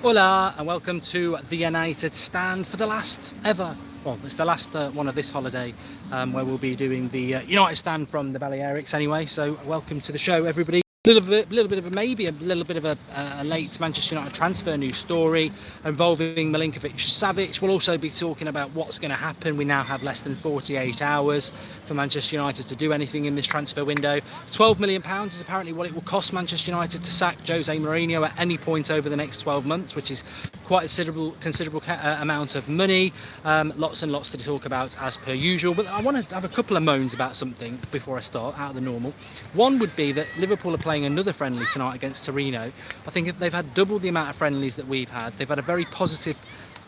Hola and welcome to the United Stand for the last ever, well, it's the last one of this holiday where we'll be doing the United Stand from the Balearics anyway. So welcome to the show, everybody. A little bit of a maybe a little bit of a late Manchester United transfer news story involving Milinkovic-Savic. We'll also be talking about what's going to happen. We now have less than 48 hours for Manchester United to do anything in this transfer window. £12 million is apparently what it will cost Manchester United to sack Jose Mourinho at any point over the next 12 months, which is quite a considerable amount of money. Lots and lots to talk about as per usual. But I want to have a couple of moans about something before I start, out of the normal. One would be that Liverpool are playing another friendly tonight against Torino. I think if they've had double the amount of friendlies that we've had, they've had a very positive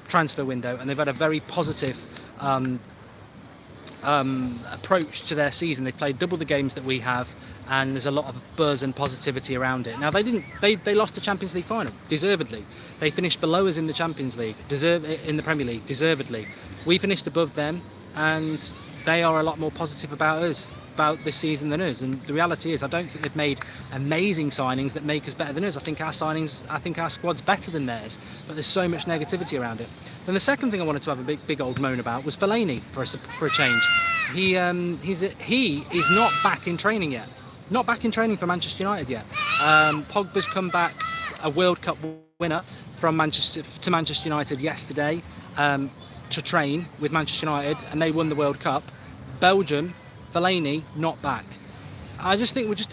transfer window and they've had a very positive approach to their season. They've played double the games that we have, and there's a lot of buzz and positivity around it. Now they lost the Champions League final, deservedly. They finished below us in the Champions League, in the Premier League, deservedly. We finished above them, and they are a lot more positive about us, about this season than us. And the reality is, I don't think they've made amazing signings that make us better than us. I think our squad's better than theirs, but there's so much negativity around it. Then the second thing I wanted to have a big old moan about was Fellaini for a change. He is not back in training yet. Not back in training for Manchester United yet. Pogba's come back, a World Cup winner, from Manchester to Manchester United yesterday to train with Manchester United, and they won the World Cup. Belgium, Fellaini not back. I just think we're just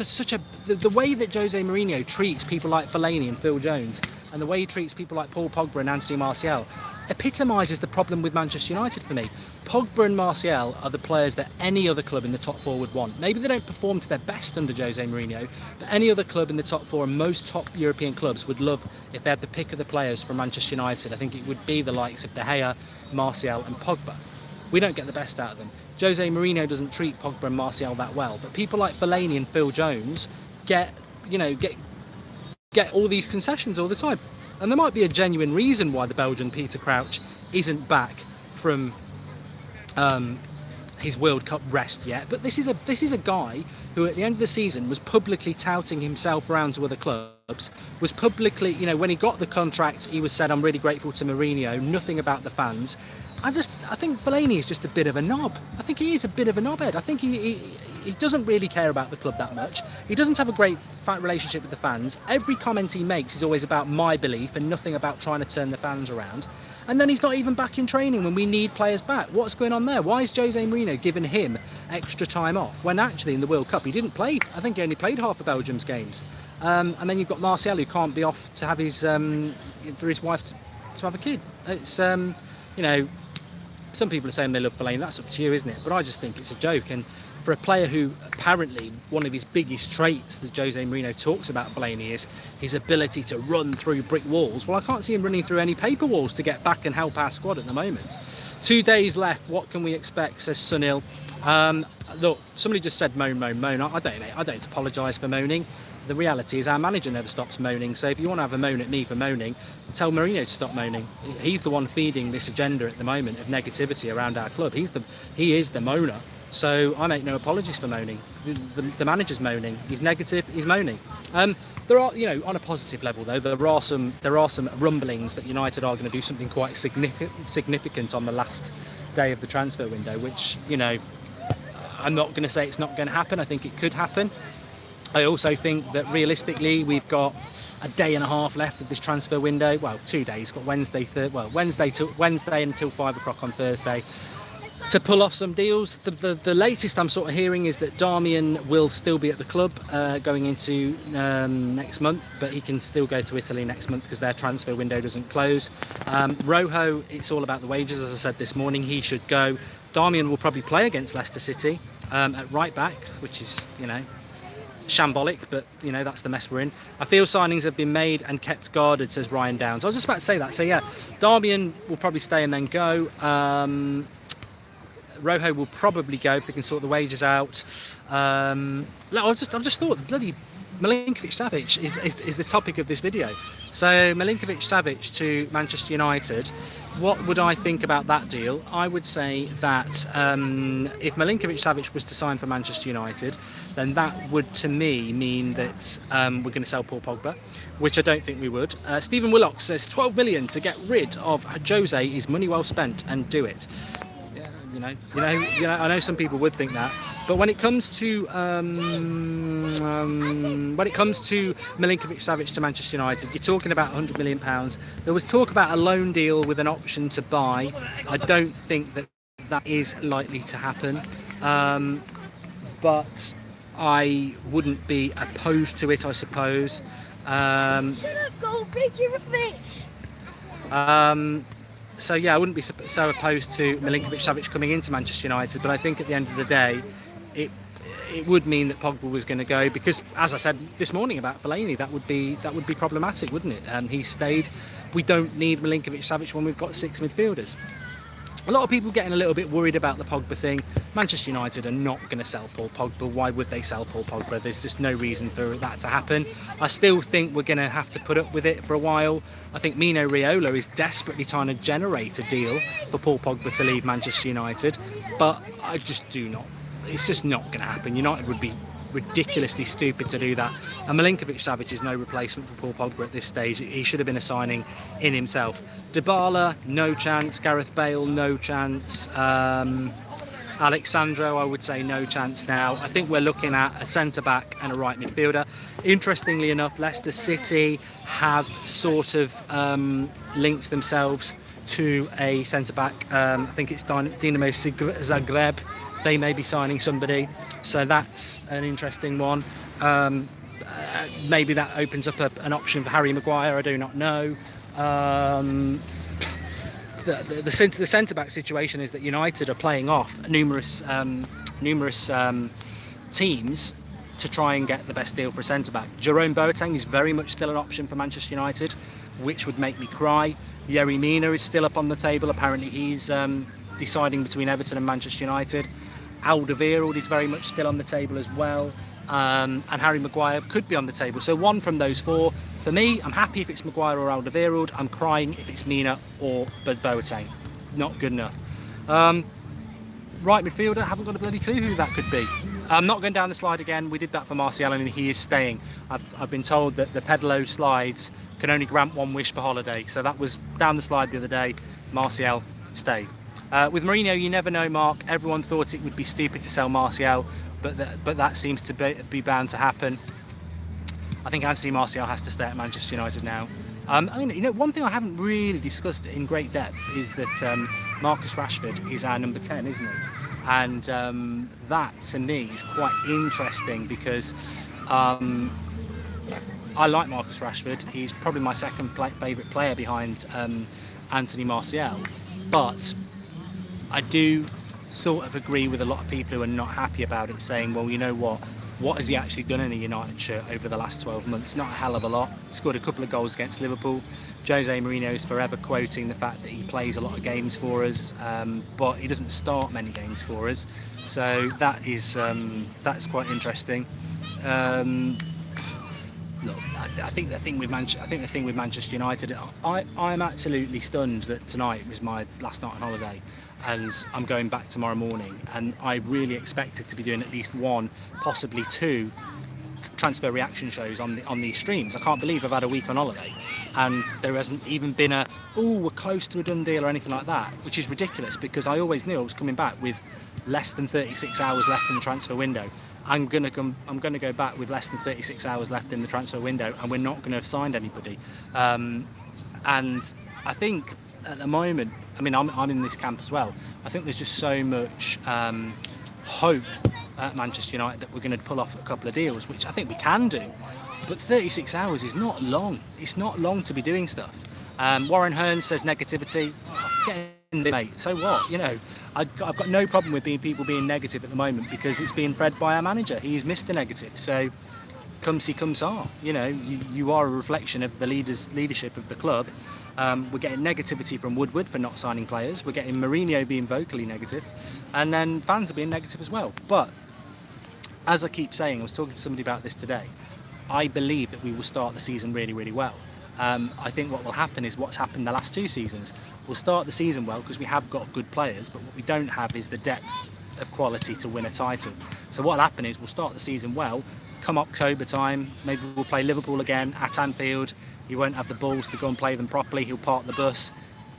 the way that Jose Mourinho treats people like Fellaini and Phil Jones, and the way he treats people like Paul Pogba and Anthony Martial, epitomises the problem with Manchester United for me. Pogba and Martial are the players that any other club in the top four would want. Maybe they don't perform to their best under Jose Mourinho, but any other club in the top four and most top European clubs would love if they had the pick of the players from Manchester United. I think it would be the likes of De Gea, Martial and Pogba. We don't get the best out of them. Jose Mourinho doesn't treat Pogba and Martial that well, but people like Fellaini and Phil Jones get all these concessions all the time. And there might be a genuine reason why the Belgian Peter Crouch isn't back from his World Cup rest yet. But this is a guy who at the end of the season was publicly touting himself around to other clubs, was publicly, when he got the contract, he was said, I'm really grateful to Mourinho, nothing about the fans. I think Fellaini is just a bit of a knob. I think he is a bit of a knobhead. I think he doesn't really care about the club that much. He doesn't have a great relationship with the fans. Every comment he makes is always about my belief and nothing about trying to turn the fans around. And then he's not even back in training when we need players back. What's going on there? Why is Jose Mourinho giving him extra time off when actually in the World Cup he didn't play? I think he only played half of Belgium's games. And then you've got Martial, who can't be off to have his for his wife to have a kid. It's some people are saying they love Fellaini. That's up to you, isn't it? But I just think it's a joke. And for a player who apparently one of his biggest traits that Jose Mourinho talks about Fellaini is his ability to run through brick walls. Well, I can't see him running through any paper walls to get back and help our squad at the moment. 2 days left. What can we expect, says Sunil. Look, somebody just said moan. I don't apologise for moaning. The reality is our manager never stops moaning. So if you want to have a moan at me for moaning, tell Mourinho to stop moaning. He's the one feeding this agenda at the moment of negativity around our club. He is the moaner. So I make no apologies for moaning. The manager's moaning. He's negative. He's moaning. There are, on a positive level though, there are some rumblings that United are going to do something quite significant on the last day of the transfer window, which I'm not going to say it's not going to happen. I think it could happen. I also think that realistically we've got a day and a half left of this transfer window. Well, 2 days. Got Wednesday until 5 o'clock on Thursday to pull off some deals. The latest I'm sort of hearing is that Darmian will still be at the club going into next month, but he can still go to Italy next month because their transfer window doesn't close. Rojo, it's all about the wages, as I said this morning. He should go. Darmian will probably play against Leicester City at right back, which is shambolic, but that's the mess we're in. I feel signings have been made and kept guarded, says Ryan Downs. I was just about to say that. So yeah, Darmian will probably stay and then go. Rojo will probably go if they can sort the wages out. I've just thought the bloody Milinkovic-Savic is the topic of this video. So Milinkovic-Savic to Manchester United, what would I think about that deal? I would say that if Milinkovic-Savic was to sign for Manchester United, then that would to me mean that we're going to sell Paul Pogba, which I don't think we would. Stephen Willock says 12 million to get rid of Jose is money well spent, and do it. You know, I know some people would think that, but when it comes to Milinkovic-Savic to Manchester United, you're talking about £100 million. There was talk about a loan deal with an option to buy. I don't think that is likely to happen, but I wouldn't be opposed to it, I suppose. So yeah, I wouldn't be so opposed to Milinkovic-Savic coming into Manchester United, but I think at the end of the day, it would mean that Pogba was going to go, because, as I said this morning about Fellaini, that would be problematic, wouldn't it? He stayed. We don't need Milinkovic-Savic when we've got 6 midfielders. A lot of people getting a little bit worried about the Pogba thing. Manchester United are not going to sell Paul Pogba. Why would they sell Paul Pogba? There's just no reason for that to happen. I still think we're going to have to put up with it for a while. I think Mino Raiola is desperately trying to generate a deal for Paul Pogba to leave Manchester United, but I just do not. It's just not going to happen. United would be ridiculously stupid to do that. And Milinkovic-Savic is no replacement for Paul Pogba at this stage. He should have been a signing in himself. Dybala, no chance. Gareth Bale, no chance. Alexandro, I would say no chance now. I think we're looking at a centre-back and a right midfielder. Interestingly enough, Leicester City have sort of linked themselves to a centre-back. I think it's Dinamo Zagreb. They may be signing somebody, so that's an interesting one. Maybe that opens up an option for Harry Maguire. I do not know. The centre-back situation is that United are playing off numerous teams to try and get the best deal for a centre-back. Jerome Boateng is very much still an option for Manchester United, which would make me cry. Yerry Mina is still up on the table. Apparently he's deciding between Everton and Manchester United. Alderweireld is very much still on the table as well, and Harry Maguire could be on the table. So one from those 4. For me, I'm happy if it's Maguire or Alderweireld. I'm crying if it's Mina or Boateng. Not good enough. Right midfielder, haven't got a bloody clue who that could be. I'm not going down the slide again. We did that for Martial and he is staying. I've been told that the Pedalo slides can only grant one wish per holiday. So that was down the slide the other day. Martial stayed. With Mourinho, you never know, Mark. Everyone thought it would be stupid to sell Martial, but that seems to be bound to happen. I think Anthony Martial has to stay at Manchester United now. I mean, one thing I haven't really discussed in great depth is that Marcus Rashford is our number 10, isn't he? And that, to me, is quite interesting because I like Marcus Rashford. He's probably my second favourite player behind Anthony Martial, but I do sort of agree with a lot of people who are not happy about it, saying, well, you know what has he actually done in a United shirt over the last 12 months? Not a hell of a lot. He scored a couple of goals against Liverpool. Jose Mourinho is forever quoting the fact that he plays a lot of games for us, but he doesn't start many games for us. So that is that's quite interesting. Look, I think the thing with Manchester United, I'm absolutely stunned that tonight was my last night on holiday, and I'm going back tomorrow morning, and I really expected to be doing at least 1, possibly 2 transfer reaction shows on these streams. I can't believe I've had a week on holiday and there hasn't even been we're close to a done deal or anything like that, which is ridiculous because I always knew I was coming back with less than 36 hours left in the transfer window. I'm gonna go back with less than 36 hours left in the transfer window, and we're not going to have signed anybody. And I think at the moment, I mean, I'm in this camp as well. I think there's just so much hope at Manchester United that we're going to pull off a couple of deals, which I think we can do. But 36 hours is not long. It's not long to be doing stuff. Warren Hearn says negativity. Get in, mate. So what? I've got no problem with people being negative at the moment because it's being fed by our manager. He is Mr. Negative. So come see, come saw. You are a reflection of the leadership of the club. We're getting negativity from Woodward for not signing players. We're getting Mourinho being vocally negative, and then fans are being negative as well. But as I keep saying, I was talking to somebody about this today. I believe that we will start the season really, really well. I think what will happen is what's happened the last 2 seasons. We'll start the season well because we have got good players, but what we don't have is the depth of quality to win a title. So what will happen is we'll start the season well. Come October time, maybe we'll play Liverpool again at Anfield. He won't have the balls to go and play them properly. He'll park the bus.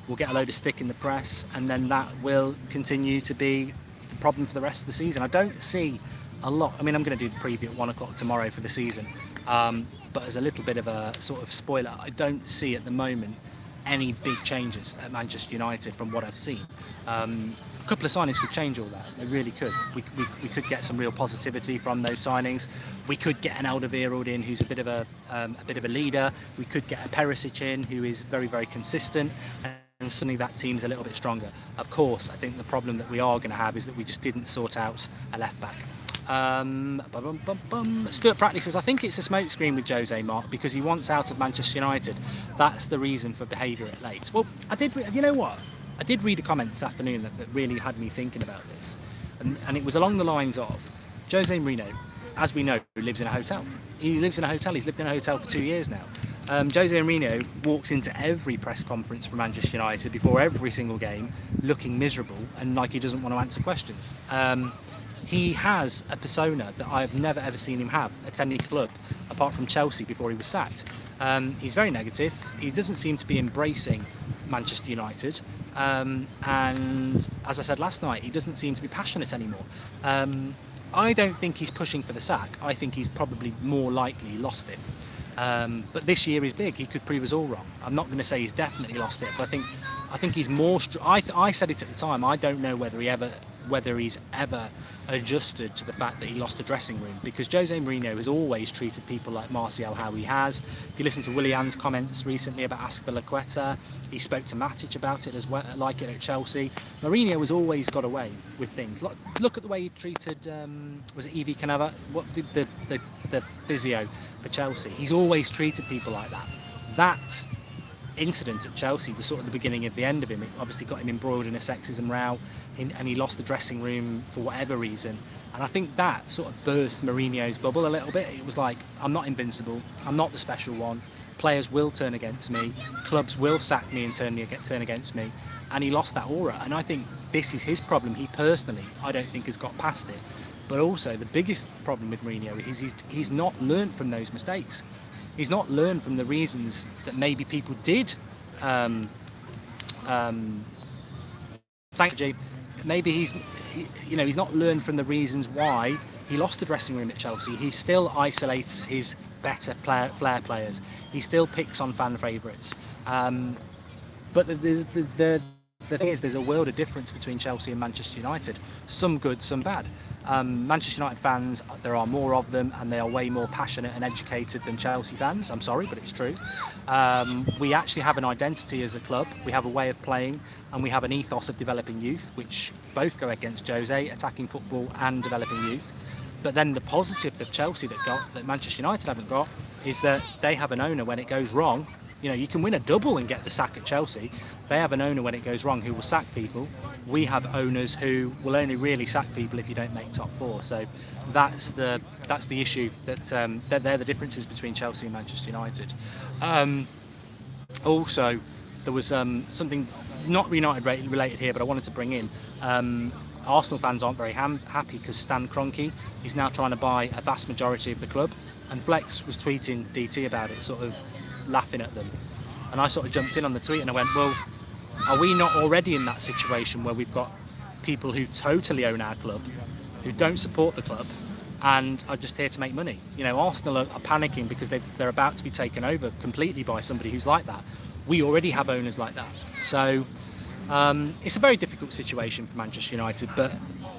We'll get a load of stick in the press, and then that will continue to be the problem for the rest of the season. I don't see a lot. I mean, I'm going to do the preview at 1 o'clock tomorrow for the season. But as a little bit of a sort of spoiler, I don't see at the moment any big changes at Manchester United from what I've seen. A couple of signings could change all that. They really could. We could get some real positivity from those signings. We could get an Alderweireld in who's a bit of a leader. We could get a Perisic in who is very, very consistent. And suddenly that team's a little bit stronger. Of course, I think the problem that we are going to have is that we just didn't sort out a left back. Stuart Pratley says, I think it's a smokescreen with Jose, Mark, because he wants out of Manchester United. That's the reason for behaviour at Leeds. Well, you know what? I did read a comment this afternoon that really had me thinking about this. And it was along the lines of, Jose Mourinho, as we know, lives in a hotel. He lives in a hotel. He's lived in a hotel for 2 years now. Jose Mourinho walks into every press conference for Manchester United before every single game looking miserable and like he doesn't want to answer questions. He has a persona that I've never ever seen him have at any club apart from Chelsea before he was sacked. He's very negative. He doesn't seem to be embracing Manchester United. And as I said last night, he doesn't seem to be passionate anymore. I don't think he's pushing for the sack. I think he's probably more likely lost it. But this year is big. He could prove us all wrong. I'm not going to say he's definitely lost it, but I think he's more. I said it at the time. I don't know whether he's ever adjusted to the fact that he lost the dressing room, because Jose Mourinho has always treated people like Martial how he has. If you listen to Willian's comments recently about Azpilicueta, he spoke to Matic about it as well, like it at Chelsea. Mourinho has always got away with things. Look at the way he treated, was it Evie Canava? What did the physio for Chelsea? He's always treated people like that. That incident at Chelsea was sort of the beginning of the end of him. It obviously got him embroiled in a sexism row, and he lost the dressing room for whatever reason. And I think that sort of burst Mourinho's bubble a little bit. It was like, I'm not invincible, I'm not the special one, players will turn against me, clubs will sack me and turn against me, and he lost that aura. And I think this is his problem. He personally, I don't think, has got past it. But also the biggest problem with Mourinho is he's not learned from those mistakes. He's not learned from the reasons that maybe people did. Thank you. Maybe he's not learned from the reasons why he lost the dressing room at Chelsea. He still isolates his better flair players. He still picks on fan favourites. But the thing is, there's a world of difference between Chelsea and Manchester United. Some good, some bad. Manchester United fans, there are more of them, and they are way more passionate and educated than Chelsea fans. I'm sorry, but it's true. We actually have an identity as a club. We have a way of playing, and we have an ethos of developing youth, which both go against Jose, attacking football and developing youth. But then the positive that Chelsea that Manchester United haven't got is that they have an owner when it goes wrong. You can win a double and get the sack at Chelsea. They have an owner when it goes wrong who will sack people. We have owners who will only really sack people if you don't make top 4. So that's the issue. They're the differences between Chelsea and Manchester United. Also, there was something not United related here, but I wanted to bring in. Arsenal fans aren't very happy because Stan Kroenke is now trying to buy a vast majority of the club, and Flex was tweeting DT about it, sort of laughing at them, and I sort of jumped in on the tweet and I went, well, are we not already in that situation where we've got people who totally own our club, who don't support the club, and are just here to make money? Arsenal are panicking because they're about to be taken over completely by somebody who's like that. We already have owners like that. So it's a very difficult situation for Manchester United, but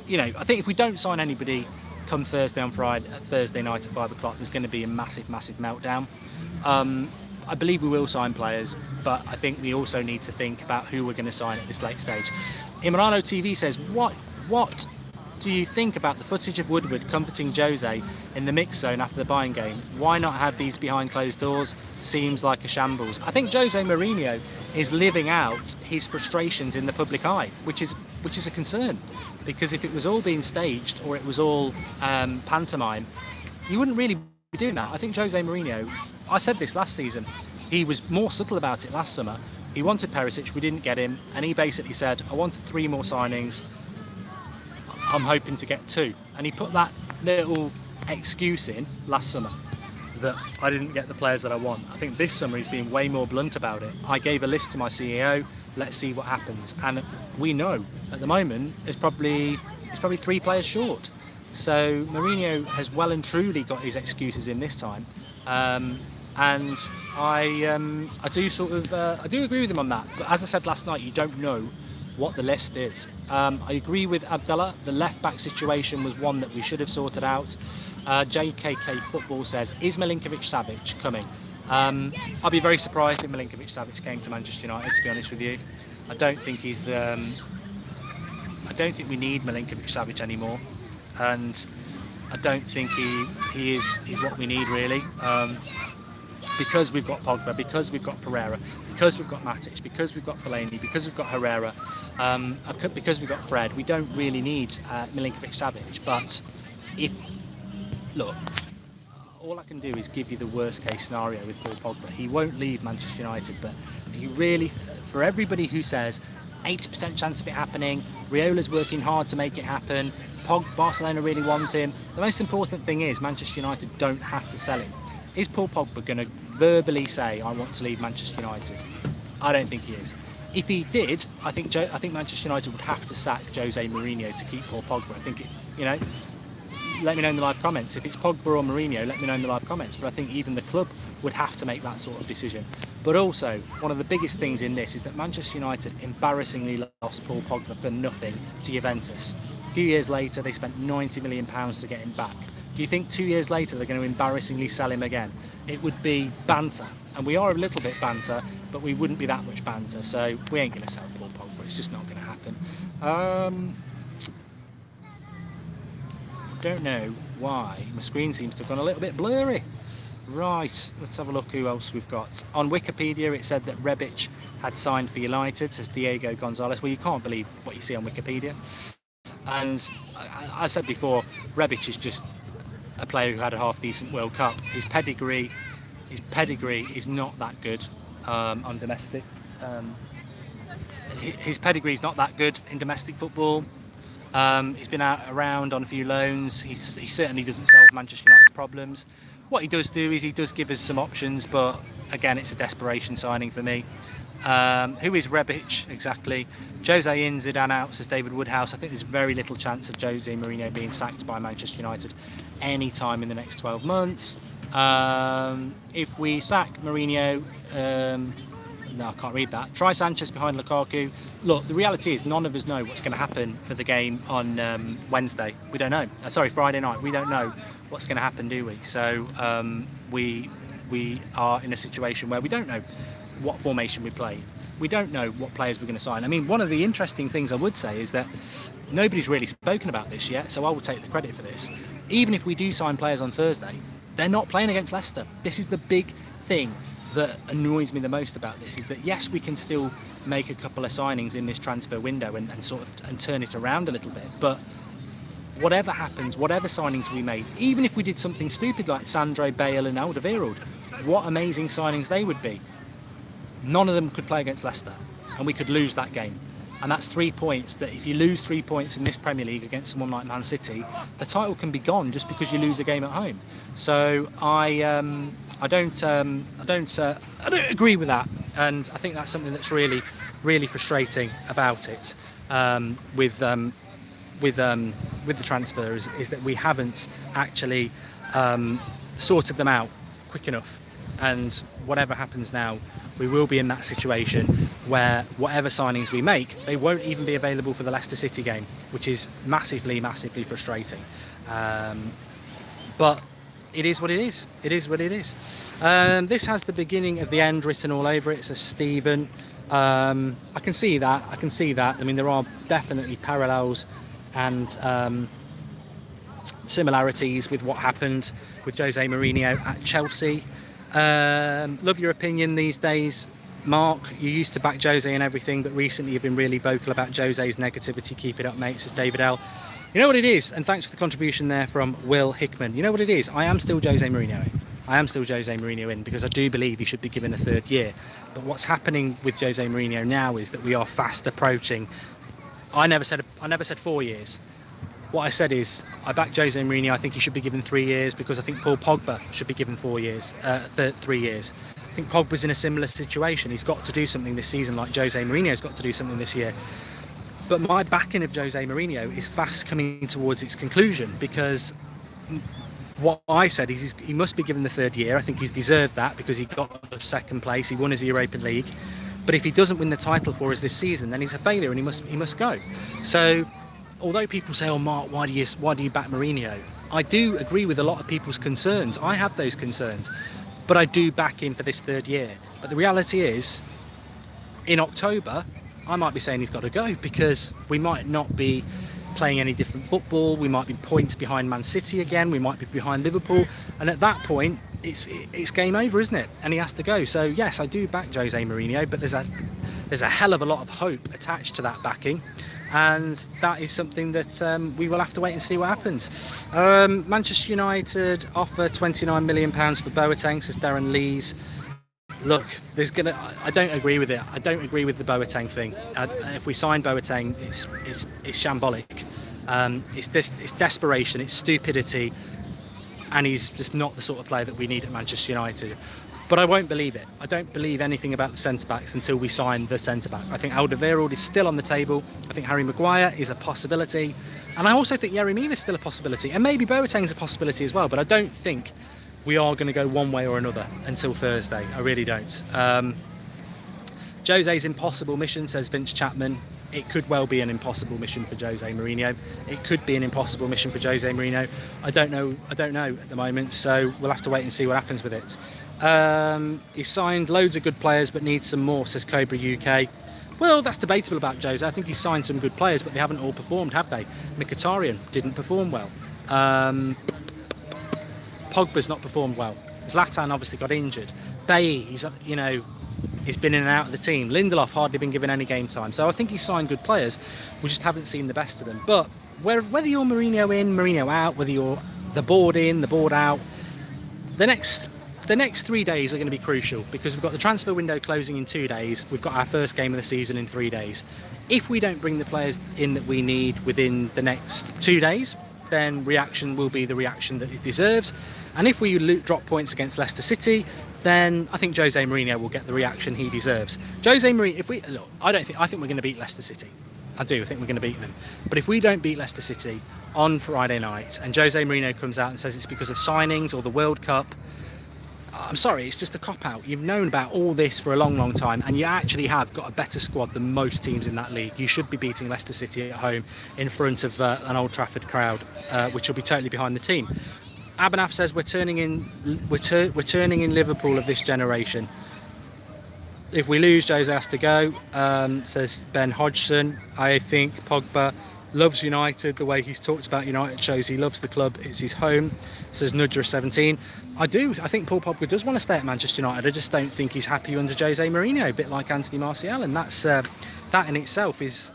I think if we don't sign anybody come Thursday night at 5 o'clock, there's going to be a massive meltdown. I believe we will sign players, but I think we also need to think about who we're going to sign at this late stage. Imrano TV says, what do you think about the footage of Woodward comforting Jose in the mix zone after the Bayern game? Why not have these behind closed doors? Seems like a shambles. I think Jose Mourinho is living out his frustrations in the public eye, which is a concern, because if it was all being staged or it was all pantomime, you wouldn't really doing that. I think Jose Mourinho, I said this last season, he was more subtle about it last summer. He wanted Perisic, we didn't get him, and he basically said, I wanted 3 more signings, I'm hoping to get 2. And he put that little excuse in last summer that I didn't get the players that I want. I think this summer he's been way more blunt about it. I gave a list to my CEO, let's see what happens. And we know at the moment it's probably 3 players short. So Mourinho has well and truly got his excuses in this time, and I do agree with him on that. But as I said last night, you don't know what the list is. I agree with Abdullah. The left back situation was one that we should have sorted out. JKK Football says, is Milinkovic-Savic coming? I'd be very surprised if Milinkovic-Savic came to Manchester United, to be honest with you. I don't think we need Milinkovic-Savic anymore. And I don't think he is what we need, really, because we've got Pogba, because we've got Pereira, because we've got Matic, because we've got Fellaini, because we've got Herrera, because we've got Fred. We don't really need Milinkovic-Savic. But look, all I can do is give you the worst case scenario with Paul Pogba. He won't leave Manchester United, but do you really, for everybody who says 80% chance of it happening, Riola's working hard to make it happen, Barcelona really wants him, the most important thing is Manchester United don't have to sell him. Is Paul Pogba going to verbally say, I want to leave Manchester United? I don't think he is. If he did, I think Manchester United would have to sack Jose Mourinho to keep Paul Pogba. I think, let me know in the live comments. If it's Pogba or Mourinho, let me know in the live comments. But I think even the club would have to make that sort of decision. But also, one of the biggest things in this is that Manchester United embarrassingly lost Paul Pogba for nothing to Juventus. A few years later, they spent £90 million to get him back. Do you think 2 years later they're going to embarrassingly sell him again? It would be banter. And we are a little bit banter, but we wouldn't be that much banter. So we ain't going to sell Paul Pogba. It's just not going to happen. Don't know why. My screen seems to have gone a little bit blurry. Right, let's have a look who else we've got. On Wikipedia it said that Rebic had signed for United, says Diego Gonzalez. Well, you can't believe what you see on Wikipedia. And I said before, Rebic is just a player who had a half-decent World Cup. His pedigree is not that good on domestic. His pedigree is not that good in domestic football. He's been around on a few loans. He certainly doesn't solve Manchester United's problems. What he does do is he does give us some options, but again, it's a desperation signing for me. Who is Rebic exactly? Jose in, Zidane out, says David Woodhouse. I think there's very little chance of Jose Mourinho being sacked by Manchester United any time in the next 12 months. If we sack Mourinho, no, I can't read that. Try Sanchez behind Lukaku. Look, the reality is none of us know what's going to happen for the game on Wednesday. We don't know. Friday night. We don't know what's going to happen, do we? So we are in a situation where we don't know what formation we play. We don't know what players we're going to sign. I mean, one of the interesting things I would say is that nobody's really spoken about this yet, so I will take the credit for this. Even if we do sign players on Thursday, they're not playing against Leicester. This is the big thing that annoys me the most about this, is that yes, we can still make a couple of signings in this transfer window and turn it around a little bit, but whatever happens, whatever signings we made, even if we did something stupid like Sandro, Bale and Alderweireld, what amazing signings they would be. None of them could play against Leicester, and we could lose that game. And that's 3 points that if you lose 3 points in this Premier League against someone like Man City, the title can be gone just because you lose a game at home. So I don't agree with that, and I think that's something that's really, really frustrating about it with the transfers, is that we haven't actually sorted them out quick enough. And whatever happens now, we will be in that situation where whatever signings we make, they won't even be available for the Leicester City game, which is massively, massively frustrating. But it is what it is. It is what it is. This has the beginning of the end written all over it. It says Stephen. I can see that. I can see that. I mean, there are definitely parallels and similarities with what happened with Jose Mourinho at Chelsea. Love your opinion these days. Mark, you used to back Jose and everything, but recently you've been really vocal about Jose's negativity. Keep it up, mate, says David L. You know what it is, and thanks for the contribution there from Will Hickman. You know what it is, I am still Jose Mourinho in. I am still Jose Mourinho in, because I do believe he should be given a third year. But what's happening with Jose Mourinho now is that we are fast approaching. I never said 4 years. What I said is, I back Jose Mourinho. I think he should be given 3 years, because I think Paul Pogba should be given 3 years. I think Pogba's in a similar situation. He's got to do something this season, like Jose Mourinho's got to do something this year. But my backing of Jose Mourinho is fast coming towards its conclusion, because what I said is he must be given the third year. I think he's deserved that, because he got second place. He won his Europa League. But if he doesn't win the title for us this season, then he's a failure and he must go. So, although people say, "Oh, Mark, why do you back Mourinho?" I do agree with a lot of people's concerns. I have those concerns, but I do back him for this third year. But the reality is, in October, I might be saying he's got to go, because we might not be playing any different football. We might be points behind Man City again. We might be behind Liverpool, and at that point, it's game over, isn't it? And he has to go. So yes, I do back Jose Mourinho, but there's a hell of a lot of hope attached to that backing. And that is something that we will have to wait and see what happens. Manchester United offer £29 million for Boateng, says Darren Lees. Look, I don't agree with it. I don't agree with the Boateng thing. If we sign Boateng, it's shambolic. It's desperation, it's stupidity, and he's just not the sort of player that we need at Manchester United. But I won't believe it. I don't believe anything about the centre-backs until we sign the centre-back. I think Alderweireld is still on the table. I think Harry Maguire is a possibility. And I also think Yerry Mina is still a possibility. And maybe Boateng's a possibility as well. But I don't think we are going to go one way or another until Thursday. I really don't. Jose's impossible mission, says Vince Chapman. It could well be an impossible mission for Jose Mourinho. It could be an impossible mission for Jose Mourinho. I don't know at the moment. So we'll have to wait and see what happens with it. He signed loads of good players but needs some more, says Cobra UK. Well, that's debatable about Jose. I think he's signed some good players, but they haven't all performed, have they? Mkhitaryan didn't perform well. Pogba's not performed well. Zlatan obviously got injured. Bailly, he's been in and out of the team. Lindelof hardly been given any game time. So I think he's signed good players. We just haven't seen the best of them. But whether you're Mourinho in, Mourinho out, whether you're the board in, the board out, the next 3 days are going to be crucial, because we've got the transfer window closing in 2 days. We've got our first game of the season in 3 days. If we don't bring the players in that we need within the next 2 days, then reaction will be the reaction that it deserves. And if we drop points against Leicester City, then I think Jose Mourinho will get the reaction he deserves. Jose Mourinho, I think we're going to beat Leicester City. I do. I think we're going to beat them. But if we don't beat Leicester City on Friday night, and Jose Mourinho comes out and says it's because of signings or the World Cup, I'm sorry, it's just a cop-out. You've known about all this for a long, long time, and you actually have got a better squad than most teams in that league. You should be beating Leicester City at home in front of an Old Trafford crowd, which will be totally behind the team. Abanaf says we're turning in Liverpool of this generation. If we lose, Jose has to go, says Ben Hodgson. I think Pogba loves United. The way he's talked about United shows he loves the club. It's his home, says Nudger17. I do. I think Paul Pogba does want to stay at Manchester United. I just don't think he's happy under Jose Mourinho, a bit like Anthony Martial. And that's that in itself is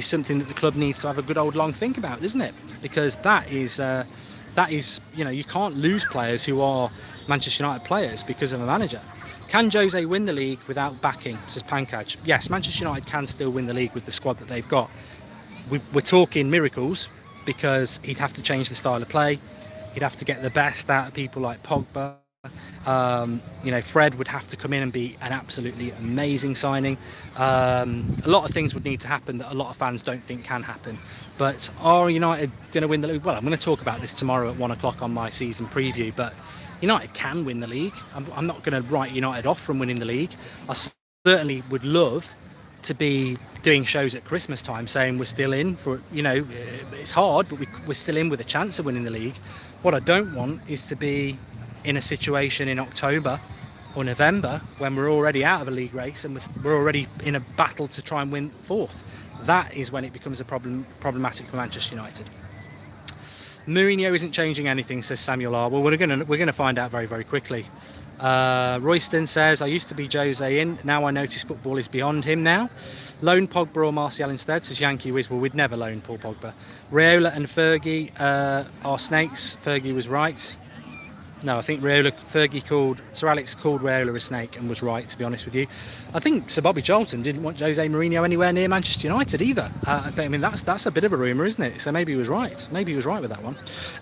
something that the club needs to have a good old long think about, isn't it? Because that is you can't lose players who are Manchester United players because of a manager. Can Jose win the league without backing, says Pankaj? Yes, Manchester United can still win the league with the squad that they've got. We're talking miracles, because he'd have to change the style of play. He'd have to get the best out of people like Pogba. Fred would have to come in and be an absolutely amazing signing. A lot of things would need to happen that a lot of fans don't think can happen. But are United going to win the league? Well, I'm going to talk about this tomorrow at 1 o'clock on my season preview. But United can win the league. I'm not going to write United off from winning the league. I certainly would love to be doing shows at Christmas time saying we're still in for, it's hard, but we're still in with a chance of winning the league. What I don't want is to be in a situation in October or November when we're already out of a league race and we're already in a battle to try and win fourth. That is when it becomes problematic for Manchester United. Mourinho isn't changing anything, says Samuel R. Well, we're going to find out very, very quickly. Royston says, I used to be Jose in, now I notice football is beyond him now. Loan Pogba or Martial instead, says Yankee Wiz. Well, we'd never loan Paul Pogba. Raiola and Fergie are snakes. Fergie was right. No, I think Sir Alex called Raiola a snake and was right, to be honest with you. I think Sir Bobby Charlton didn't want Jose Mourinho anywhere near Manchester United either. I mean, that's a bit of a rumour, isn't it? So maybe he was right. Maybe he was right with that one.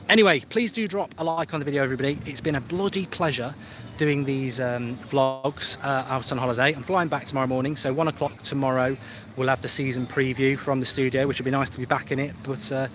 Anyway, please do drop a like on the video, everybody. It's been a bloody pleasure doing these vlogs out on holiday. I'm flying back tomorrow morning, so 1 o'clock tomorrow we'll have the season preview from the studio, which will be nice to be back in it. But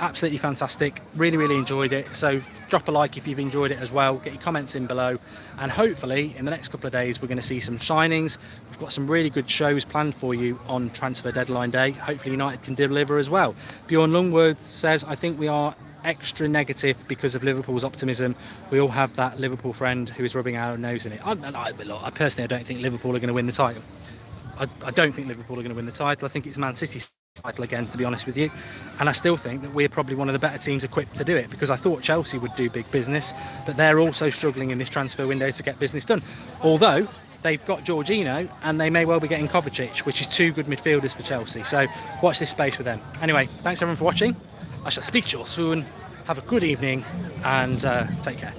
absolutely fantastic, really enjoyed it. So drop a like if you've enjoyed it as well, get your comments in below, and hopefully in the next couple of days we're going to see some signings. We've got some really good shows planned for you on transfer deadline day. Hopefully United can deliver as well. Bjorn Lungworth says, I think we are extra negative because of Liverpool's optimism. We all have that Liverpool friend who is rubbing our nose in it. I personally don't think Liverpool are going to win the title. I don't think Liverpool are going to win the title. I think it's Man City's title again, to be honest with you, and I still think that we're probably one of the better teams equipped to do it, because I thought Chelsea would do big business, but they're also struggling in this transfer window to get business done, although they've got Jorginho and they may well be getting Kovacic, which is two good midfielders for Chelsea. So watch this space with them. Anyway, thanks everyone for watching. I shall speak to you all soon. Have a good evening and take care.